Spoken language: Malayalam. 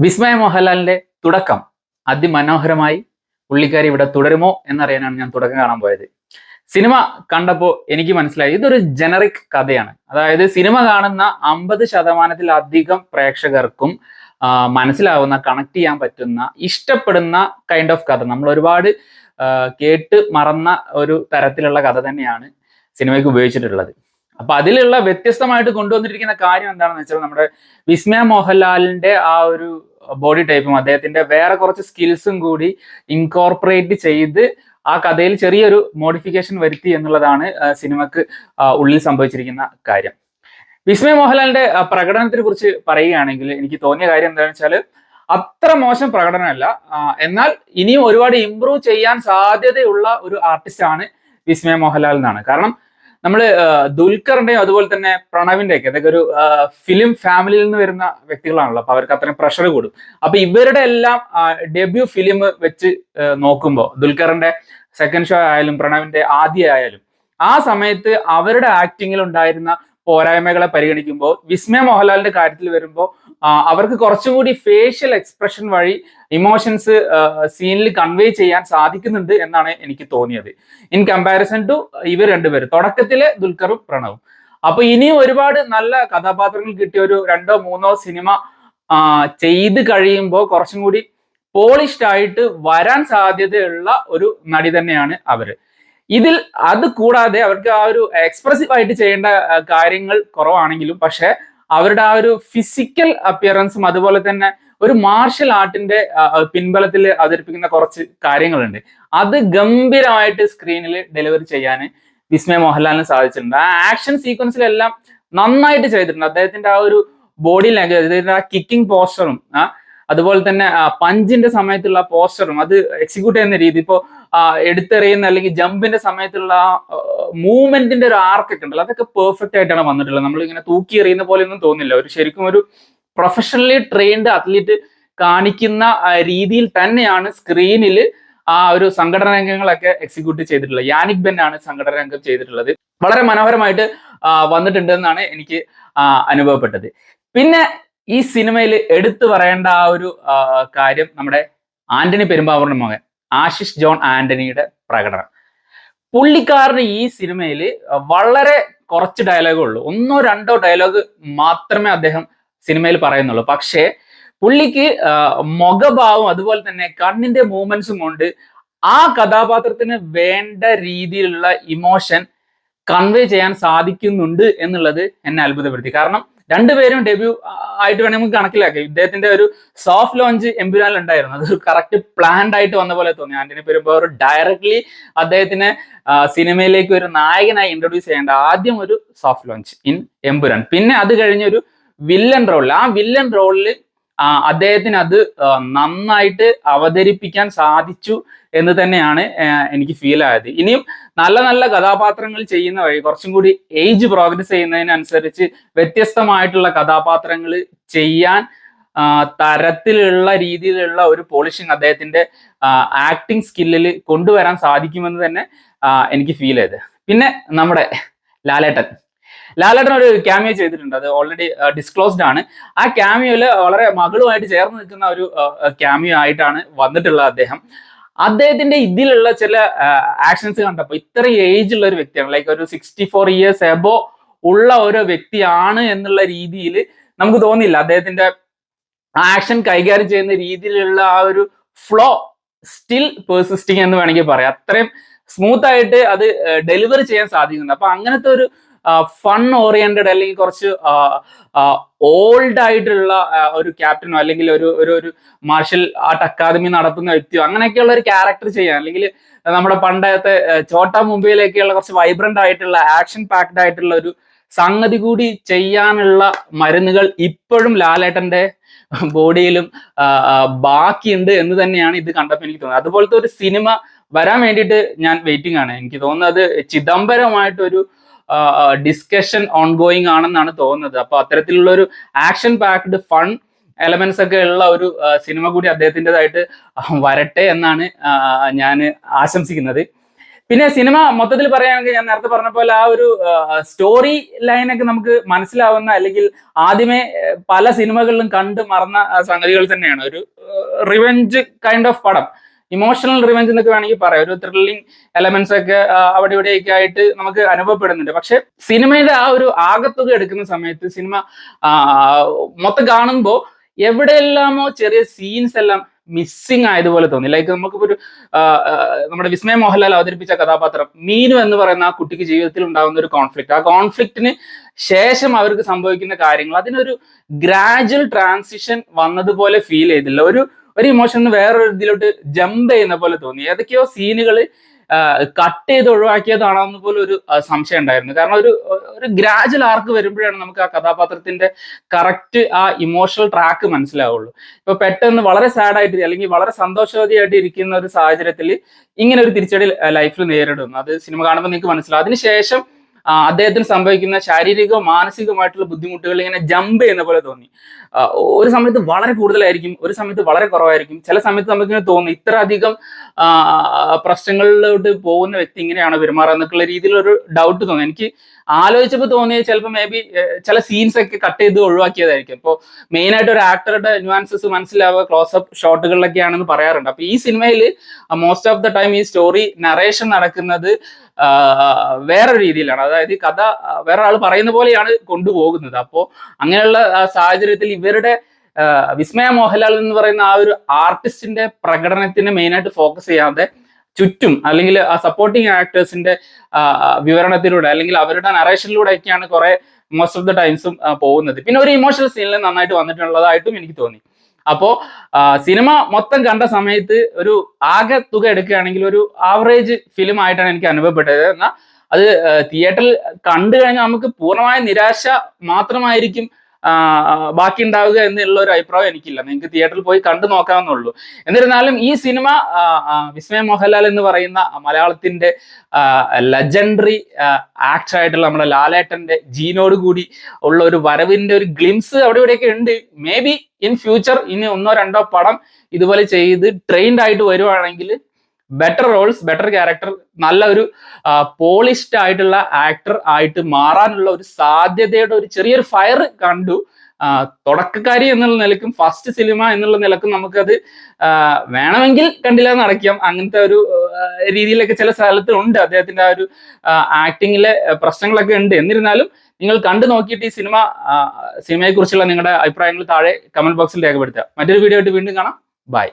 വിസ്മയ മോഹൻലാലിന്റെ തുടക്കം അതിമനോഹരമായി പുള്ളിക്കാരി ഇവിടെ തുടരുമോ എന്നറിയാനാണ് ഞാൻ തുടക്കം കാണാൻ പോയത്. സിനിമ കണ്ടപ്പോൾ എനിക്ക് മനസ്സിലായി ഇതൊരു ജനറിക് കഥയാണ്. അതായത് സിനിമ കാണുന്ന 50%-ലധികം പ്രേക്ഷകർക്കും മനസ്സിലാവുന്ന, കണക്ട് ചെയ്യാൻ പറ്റുന്ന, ഇഷ്ടപ്പെടുന്ന കൈൻഡ് ഓഫ് കഥ. നമ്മൾ ഒരുപാട് കേട്ട് മറന്ന ഒരു തരത്തിലുള്ള കഥ തന്നെയാണ് സിനിമയ്ക്ക് ഉപയോഗിച്ചിട്ടുള്ളത്. അപ്പൊ അതിലുള്ള വ്യത്യസ്തമായിട്ട് കൊണ്ടുവന്നിരിക്കുന്ന കാര്യം എന്താണെന്ന് വെച്ചാൽ, നമ്മുടെ വിസ്മയ മോഹൻലാലിന്റെ ആ ഒരു ബോഡി ടൈപ്പും അദ്ദേഹത്തിന്റെ വേറെ കുറച്ച് സ്കിൽസും കൂടി ഇൻകോർപ്പറേറ്റ് ചെയ്ത് ആ കഥയിൽ ചെറിയൊരു മോഡിഫിക്കേഷൻ വരുത്തി എന്നുള്ളതാണ് സിനിമക്ക് ഉള്ളിൽ സംഭവിച്ചിരിക്കുന്ന കാര്യം. വിസ്മയ മോഹൻലാലിന്റെ പ്രകടനത്തിനെ കുറിച്ച് പറയുകയാണെങ്കിൽ എനിക്ക് തോന്നിയ കാര്യം എന്താണെന്ന് വെച്ചാൽ, അത്ര മോശം പ്രകടനമല്ല, എന്നാൽ ഇനിയും ഒരുപാട് ഇംപ്രൂവ് ചെയ്യാൻ സാധ്യതയുള്ള ഒരു ആർട്ടിസ്റ്റ് ആണ് വിസ്മയ മോഹൻലാൽ എന്നാണ്. കാരണം നമ്മൾ ദുൽഖറിന്റെയും അതുപോലെ തന്നെ പ്രണവിന്റെ ഒക്കെ അതൊക്കെ ഒരു ഫിലിം ഫാമിലിയിൽ നിന്ന് വരുന്ന വ്യക്തികളാണല്ലോ. അപ്പൊ അവർക്ക് അത്രയും പ്രഷർ കൂടും. അപ്പൊ ഇവരുടെ എല്ലാം ഡെബ്യൂ ഫിലിം വെച്ച് നോക്കുമ്പോൾ, ദുൽഖറിന്റെ സെക്കൻഡ് ഷോ ആയാലും പ്രണവിന്റെ ആദ്യ ആയാലും, ആ സമയത്ത് അവരുടെ ആക്ടിങ്ങിൽ ഉണ്ടായിരുന്ന പോരായ്മകളെ പരിഗണിക്കുമ്പോൾ വിസ്മയ മോഹൻലാലിന്റെ കാര്യത്തിൽ വരുമ്പോൾ അവർക്ക് കുറച്ചും കൂടി ഫേഷ്യൽ എക്സ്പ്രഷൻ വഴി ഇമോഷൻസ് സീനിൽ കൺവേ ചെയ്യാൻ സാധിക്കുന്നുണ്ട് എന്നാണ് എനിക്ക് തോന്നിയത്, ഇൻ കമ്പാരിസൺ ടു ഇവർ രണ്ടുപേരും, തുടക്കത്തിലെ ദുൽഖറും പ്രണവും. അപ്പൊ ഇനിയും ഒരുപാട് നല്ല കഥാപാത്രങ്ങൾ കിട്ടിയ ഒരു 2-3 സിനിമ ചെയ്ത് കഴിയുമ്പോൾ കുറച്ചും കൂടി പോളിഷ്ഡ് ആയിട്ട് വരാൻ സാധ്യതയുള്ള ഒരു നടി തന്നെയാണ് അവര്. ഇതിൽ അത് കൂടാതെ അവർക്ക് ആ ഒരു എക്സ്പ്രസീവ് ആയിട്ട് ചെയ്യേണ്ട കാര്യങ്ങൾ കുറവാണെങ്കിലും, പക്ഷെ അവരുടെ ആ ഒരു ഫിസിക്കൽ അപ്പിയറൻസും അതുപോലെ തന്നെ ഒരു മാർഷൽ ആർട്ടിന്റെ പിൻബലത്തിൽ അവതരിപ്പിക്കുന്ന കുറച്ച് കാര്യങ്ങളുണ്ട്. അത് ഗംഭീരമായിട്ട് സ്ക്രീനിൽ ഡെലിവറി ചെയ്യാൻ വിസ്മയ മോഹൻലാലിന് സാധിച്ചിട്ടുണ്ട്. ആ ആക്ഷൻ സീക്വൻസിലെല്ലാം നന്നായിട്ട് ചെയ്തിട്ടുണ്ട്. അദ്ദേഹത്തിന്റെ ആ ഒരു ബോഡി ലാംഗ്വേജ്, അദ്ദേഹത്തിന്റെ ആ കിക്കിംഗ് പോസ്റ്ററും അതുപോലെ തന്നെ പഞ്ചിന്റെ സമയത്തുള്ള പോസ്റ്ററും അത് എക്സിക്യൂട്ട് ചെയ്യുന്ന രീതി, ഇപ്പോൾ എടുത്തെറിയുന്ന അല്ലെങ്കിൽ ജമ്പിന്റെ സമയത്തുള്ള മൂവ്മെന്റിന്റെ ഒരു ആർക്കൊക്കെ ഉണ്ടല്ലോ, അതൊക്കെ പെർഫെക്റ്റ് ആയിട്ടാണ് വന്നിട്ടുള്ളത്. നമ്മൾ ഇങ്ങനെ തൂക്കി എറിയുന്ന പോലെ ഒന്നും തോന്നില്ല. ഒരു ശരിക്കും ഒരു പ്രൊഫഷണലി ട്രെയിൻഡ് അത്ലീറ്റ് കാണിക്കുന്ന രീതിയിൽ തന്നെയാണ് സ്ക്രീനിൽ ആ ഒരു സംഘടന രംഗങ്ങളൊക്കെ എക്സിക്യൂട്ട് ചെയ്തിട്ടുള്ളത്. യാനിക് ബെൻ ആണ് സംഘടന രംഗം ചെയ്തിട്ടുള്ളത്. വളരെ മനോഹരമായിട്ട് വന്നിട്ടുണ്ട് എന്നാണ് എനിക്ക് അനുഭവപ്പെട്ടത്. പിന്നെ ഈ സിനിമയിൽ എടുത്തു പറയേണ്ട ആ ഒരു കാര്യം, നമ്മുടെ ആന്റണി പെരുമ്പാവൂരിന്റെ മകൻ ആശിഷ് ജോൺ ആന്റണിയുടെ പ്രകടനം. പുള്ളിക്കാരന് ഈ സിനിമയിൽ വളരെ കുറച്ച് ഡയലോഗേ ഉള്ളൂ. 1-2 ഡയലോഗ് മാത്രമേ അദ്ദേഹം സിനിമയിൽ പറയുന്നുള്ളൂ. പക്ഷേ പുള്ളിക്ക് മുഖഭാവം അതുപോലെ തന്നെ കണ്ണിന്റെ മൂവ്മെന്റ്സും കൊണ്ട് ആ കഥാപാത്രത്തിന് വേണ്ട രീതിയിലുള്ള ഇമോഷൻ കൺവേ ചെയ്യാൻ സാധിക്കുന്നുണ്ട് എന്നുള്ളത് എന്നെ അത്ഭുതപ്പെടുത്തി. കാരണം രണ്ടുപേരും ഡെബ്യൂ ആയിട്ട് വേണമെങ്കിൽ കണക്കിലാക്കി. ഇദ്ദേഹത്തിന്റെ ഒരു സോഫ്റ്റ് ലോഞ്ച് എമ്പുരാനിൽ ഉണ്ടായിരുന്നു. അത് കറക്റ്റ് പ്ലാൻഡ് ആയിട്ട് വന്ന പോലെ തോന്നി. ആന്റണി പെരുമ്പാവൂർ ഡയറക്ട്ലി അദ്ദേഹത്തിനെ സിനിമയിലേക്ക് ഒരു നായകനായി ഇൻട്രൊഡ്യൂസ് ചെയ്യേണ്ട ആദ്യം ഒരു സോഫ്റ്റ് ലോഞ്ച് ഇൻ എമ്പുരാൻ, പിന്നെ അത് കഴിഞ്ഞൊരു വില്ലൻ റോളിൽ, ആ വില്ലൻ റോളിൽ അദ്ദേഹത്തിന് അത് നന്നായിട്ട് അവതരിപ്പിക്കാൻ സാധിച്ചു എന്ന് തന്നെയാണ് എനിക്ക് ഫീൽ ആയത്. ഇനിയും നല്ല നല്ല കഥാപാത്രങ്ങൾ ചെയ്യുന്ന വഴി കുറച്ചും കൂടി ഏജ് പ്രോഗ്രസ് ചെയ്യുന്നതിനനുസരിച്ച് വ്യത്യസ്തമായിട്ടുള്ള കഥാപാത്രങ്ങൾ ചെയ്യാൻ തരത്തിലുള്ള രീതിയിലുള്ള ഒരു പോളിഷിങ് അദ്ദേഹത്തിന്റെ ആക്ടിങ് സ്കില്ലിൽ കൊണ്ടുവരാൻ സാധിക്കുമെന്ന് തന്നെ എനിക്ക് ഫീൽ ചെയ്ത്. പിന്നെ നമ്മുടെ ലാലേട്ടൻ ഒരു ക്യാമിയോ ചെയ്തിട്ടുണ്ട്. അത് ഓൾറെഡി ഡിസ്ക്ലോസ്ഡ് ആണ്. ആ ക്യാമിയോയില് വളരെ മകളുമായിട്ട് ചേർന്ന് നിൽക്കുന്ന ഒരു ക്യാമിയോ ആയിട്ടാണ് വന്നിട്ടുള്ളത് അദ്ദേഹത്തിന്റെ ഇതിലുള്ള ചില ആക്ഷൻസ് കണ്ടപ്പോൾ ഇത്രയും ഏജ് ഉള്ള ഒരു വ്യക്തിയാണ്, ലൈക്ക് ഒരു 64 ഇയേഴ്സ് എബോ ഉള്ള ഒരു വ്യക്തിയാണ് എന്നുള്ള രീതിയിൽ നമുക്ക് തോന്നിയില്ല. അദ്ദേഹത്തിന്റെ ആക്ഷൻ കൈകാര്യം ചെയ്യുന്ന രീതിയിലുള്ള ആ ഒരു ഫ്ലോ സ്റ്റിൽ പേഴ്സിസ്റ്റിംഗ് എന്ന് വേണമെങ്കിൽ പറയാം. അത്രയും സ്മൂത്ത് ആയിട്ട് അത് ഡെലിവറി ചെയ്യാൻ സാധിക്കുന്നുണ്ട്. അപ്പൊ അങ്ങനത്തെ ഒരു ഫൺ ഓറിയന്റഡ് അല്ലെങ്കിൽ കുറച്ച് ഓൾഡ് ആയിട്ടുള്ള ഒരു ക്യാപ്റ്റനോ അല്ലെങ്കിൽ ഒരു മാർഷൽ ആർട്ട് അക്കാദമി നടത്തുന്ന വ്യക്തിയോ അങ്ങനെയൊക്കെയുള്ള ഒരു ക്യാരക്ടർ ചെയ്യാൻ, അല്ലെങ്കിൽ നമ്മുടെ പണ്ടത്തെ ചോട്ടാ മുംബൈയിലേക്കുള്ള കുറച്ച് വൈബ്രന്റ് ആയിട്ടുള്ള ആക്ഷൻ പാക്ഡ് ആയിട്ടുള്ള ഒരു സംഗതി കൂടി ചെയ്യാനുള്ള മരുന്നുകൾ ഇപ്പോഴും ലാലേട്ടന്റെ ബോഡിയിലും ബാക്കിയുണ്ട് എന്ന് തന്നെയാണ് ഇത് കണ്ടപ്പോൾ എനിക്ക് തോന്നുന്നത്. അതുപോലത്തെ ഒരു സിനിമ വരാൻ വേണ്ടിയിട്ട് ഞാൻ വെയിറ്റിംഗ് ആണ്. എനിക്ക് തോന്നുന്നത് ചിദംബരമായിട്ടൊരു ഡിസ്കഷൻ ഓൺഗോയിങ് ആണെന്നാണ് തോന്നുന്നത്. അപ്പൊ അത്തരത്തിലുള്ള ഒരു ആക്ഷൻ പാക്ഡ് ഫൺ എലമെന്റ്സ് ഒക്കെ ഉള്ള ഒരു സിനിമ കൂടി അദ്ദേഹത്തിൻ്റെതായിട്ട് വരട്ടെ എന്നാണ് ഞാൻ ആശംസിക്കുന്നത്. പിന്നെ സിനിമ മൊത്തത്തിൽ പറയുകയാണെങ്കിൽ ഞാൻ നേരത്തെ പറഞ്ഞ പോലെ ആ ഒരു സ്റ്റോറി ലൈനൊക്കെ നമുക്ക് മനസ്സിലാവുന്ന, അല്ലെങ്കിൽ ആദ്യമേ പല സിനിമകളിലും കണ്ട് മറന്ന സംഗതികൾ തന്നെയാണ്. ഒരു റിവെഞ്ച് കൈൻഡ് ഓഫ് പടം, ഇമോഷണൽ റിവെഞ്ച് എന്നൊക്കെ വേണമെങ്കിൽ പറയാം. ഒരു ത്രില്ലിംഗ് എലമെന്റ്സ് ഒക്കെ അവിടെ ഇവിടെയൊക്കെ ആയിട്ട് നമുക്ക് അനുഭവപ്പെടുന്നുണ്ട്. പക്ഷെ സിനിമയുടെ ആ ഒരു ആകത്തുക എടുക്കുന്ന സമയത്ത് സിനിമ മൊത്തം കാണുമ്പോൾ എവിടെയെല്ലാമോ ചെറിയ സീൻസ് എല്ലാം മിസ്സിങ് ആയതുപോലെ തോന്നി. ലൈക്ക് നമുക്കിപ്പോ ഒരു നമ്മുടെ വിസ്മയ മോഹൻലാൽ അവതരിപ്പിച്ച കഥാപാത്രം മീനു എന്ന് പറയുന്ന ആ കുട്ടിക്ക് ജീവിതത്തിൽ ഉണ്ടാകുന്ന ഒരു കോൺഫ്ലിക്റ്റ്, ആ കോൺഫ്ലിക്റ്റിന് ശേഷം അവർക്ക് സംഭവിക്കുന്ന കാര്യങ്ങൾ, അതിനൊരു ഗ്രാജുവൽ ട്രാൻസിഷൻ വന്നതുപോലെ ഫീൽ ചെയ്തില്ല. ഒരു ഇമോഷൻ വേറൊരു ഇതിലോട്ട് ജമ്പ് ചെയ്യുന്ന പോലെ തോന്നി. ഏതൊക്കെയോ സീനുകൾ കട്ട് ചെയ്ത് ഒഴിവാക്കിയതാണോ എന്ന് പോലും ഒരു സംശയം ഉണ്ടായിരുന്നു. കാരണം ഒരു ഗ്രാജുവൽ ആർക്ക് വരുമ്പോഴാണ് നമുക്ക് ആ കഥാപാത്രത്തിന്റെ കറക്റ്റ് ആ ഇമോഷണൽ ട്രാക്ക് മനസ്സിലാവുള്ളൂ. ഇപ്പൊ പെട്ടെന്ന് വളരെ സാഡ് ആയിട്ട് അല്ലെങ്കിൽ വളരെ സന്തോഷവതിയായിട്ട് ഇരിക്കുന്ന ഒരു സാഹചര്യത്തിൽ ഇങ്ങനെ ഒരു തിരിച്ചടി ലൈഫിൽ നേരിടുന്നു. അത് സിനിമ കാണുമ്പോൾ നിങ്ങൾക്ക് മനസ്സിലാവും. അതിനുശേഷം അദ്ദേഹത്തിന് സംഭവിക്കുന്ന ശാരീരികവും മാനസികവുമായിട്ടുള്ള ബുദ്ധിമുട്ടുകൾ ഇങ്ങനെ ജമ്പ് ചെയ്യുന്ന പോലെ തോന്നി. ഒരു സമയത്ത് വളരെ കൂടുതലായിരിക്കും, ഒരു സമയത്ത് വളരെ കുറവായിരിക്കും. ചില സമയത്ത് നമുക്കിങ്ങനെ തോന്നി ഇത്ര അധികം പ്രശ്നങ്ങളിലോട്ട് പോകുന്ന വ്യക്തി ഇങ്ങനെയാണ് പെരുമാറുക എന്നൊക്കെയുള്ള രീതിയിലൊരു ഡൗട്ട് തോന്നി. എനിക്ക് ആലോചിച്ചപ്പോൾ തോന്നിയത് ചിലപ്പോൾ മേ ബി ചില സീൻസ് ഒക്കെ കട്ട് ചെയ്ത് ഒഴിവാക്കിയതായിരിക്കും. ഇപ്പോൾ മെയിൻ ആയിട്ട് ഒരു ആക്ടറുടെ ന്യൂആൻസസ് മനസ്സിലാവുക ക്ലോസ്അപ്പ് ഷോട്ടുകളിലൊക്കെയാണെന്ന് പറയാറുണ്ട്. അപ്പൊ ഈ സിനിമയിൽ മോസ്റ്റ് ഓഫ് ദ ടൈം ഈ സ്റ്റോറി നറേഷൻ നടക്കുന്നത് വേറൊരു രീതിയിലാണ്. അതായത് കഥ വേറെ ആൾ പറയുന്ന പോലെയാണ് കൊണ്ടുപോകുന്നത്. അപ്പോൾ അങ്ങനെയുള്ള സാഹചര്യത്തിൽ ഇവരുടെ വിസ്മയ മോഹൻലാൽ എന്ന് പറയുന്ന ആ ഒരു ആർട്ടിസ്റ്റിന്റെ പ്രകടനത്തിന് മെയിനായിട്ട് ഫോക്കസ് ചെയ്യാതെ ചുറ്റും അല്ലെങ്കിൽ ആ സപ്പോർട്ടിങ് ആക്ടേഴ്സിന്റെ വിവരണത്തിലൂടെ അല്ലെങ്കിൽ അവരുടെ നറേഷനിലൂടെ ഒക്കെയാണ് കുറെ മോസ്റ്റ് ഓഫ് ദ ടൈംസും പോകുന്നത്. പിന്നെ ഒരു ഇമോഷണൽ സീനിൽ നന്നായിട്ട് വന്നിട്ടുള്ളതായിട്ടും എനിക്ക് തോന്നി. അപ്പോ സിനിമ മൊത്തം കണ്ട സമയത്ത് ഒരു ആകെ തുക എടുക്കുകയാണെങ്കിൽ ഒരു ആവറേജ് ഫിലിം ആയിട്ടാണ് എനിക്ക് അനുഭവപ്പെട്ടത്. എന്നാൽ അത് തിയേറ്ററിൽ കണ്ടു കഴിഞ്ഞാൽ നമുക്ക് പൂർണ്ണമായ നിരാശ മാത്രമായിരിക്കും ബാക്കി ഉണ്ടാവുക എന്നുള്ള ഒരു അഭിപ്രായം എനിക്കില്ല. നിങ്ങൾക്ക് തിയേറ്ററിൽ പോയി കണ്ടു നോക്കാവുന്നുള്ളൂ. എന്നിരുന്നാലും ഈ സിനിമ വിസ്മയ മോഹൻലാൽ എന്ന് പറയുന്ന മലയാളത്തിന്റെ ലെജൻഡറി ആക്ടർ ആയിട്ടുള്ള നമ്മുടെ ലാലേട്ടന്റെ ജീനോട് കൂടി ഉള്ള ഒരു വരവിന്റെ ഒരു ഗ്ലിംസ് അവിടെ ഇവിടെയൊക്കെ ഉണ്ട്. മേ ബി ഇൻ ഫ്യൂച്ചർ ഇനി 1-2 പടം ഇതുപോലെ ചെയ്ത് ട്രെയിൻഡ് ആയിട്ട് വരുവാണെങ്കിൽ ബെറ്റർ റോൾസ്, ബെറ്റർ ക്യാരക്ടർ, നല്ല ഒരു പോളിഷ്ഡ് ആയിട്ടുള്ള ആക്ടർ ആയിട്ട് മാറാനുള്ള ഒരു സാധ്യതയുടെ ഒരു ചെറിയൊരു ഫയർ കണ്ടു. തുടക്കക്കാരി എന്നുള്ള നിലക്കും ഫസ്റ്റ് സിനിമ എന്നുള്ള നിലക്കും നമുക്കത് വേണമെങ്കിൽ കണ്ടില്ല എന്ന് അടയ്ക്കാം. അങ്ങനത്തെ ഒരു രീതിയിലൊക്കെ ചില സ്ഥലത്ത് ഉണ്ട്. അദ്ദേഹത്തിന്റെ ആ ഒരു ആക്ടിങ്ങിലെ പ്രശ്നങ്ങളൊക്കെ ഉണ്ട്. എന്നിരുന്നാലും നിങ്ങൾ കണ്ടു നോക്കിയിട്ട് ഈ സിനിമയെ കുറിച്ചുള്ള നിങ്ങളുടെ അഭിപ്രായങ്ങൾ താഴെ കമന്റ് ബോക്സിൽ രേഖപ്പെടുത്തുക. മറ്റൊരു വീഡിയോ ആയിട്ട് വീണ്ടും കാണാം. ബൈ.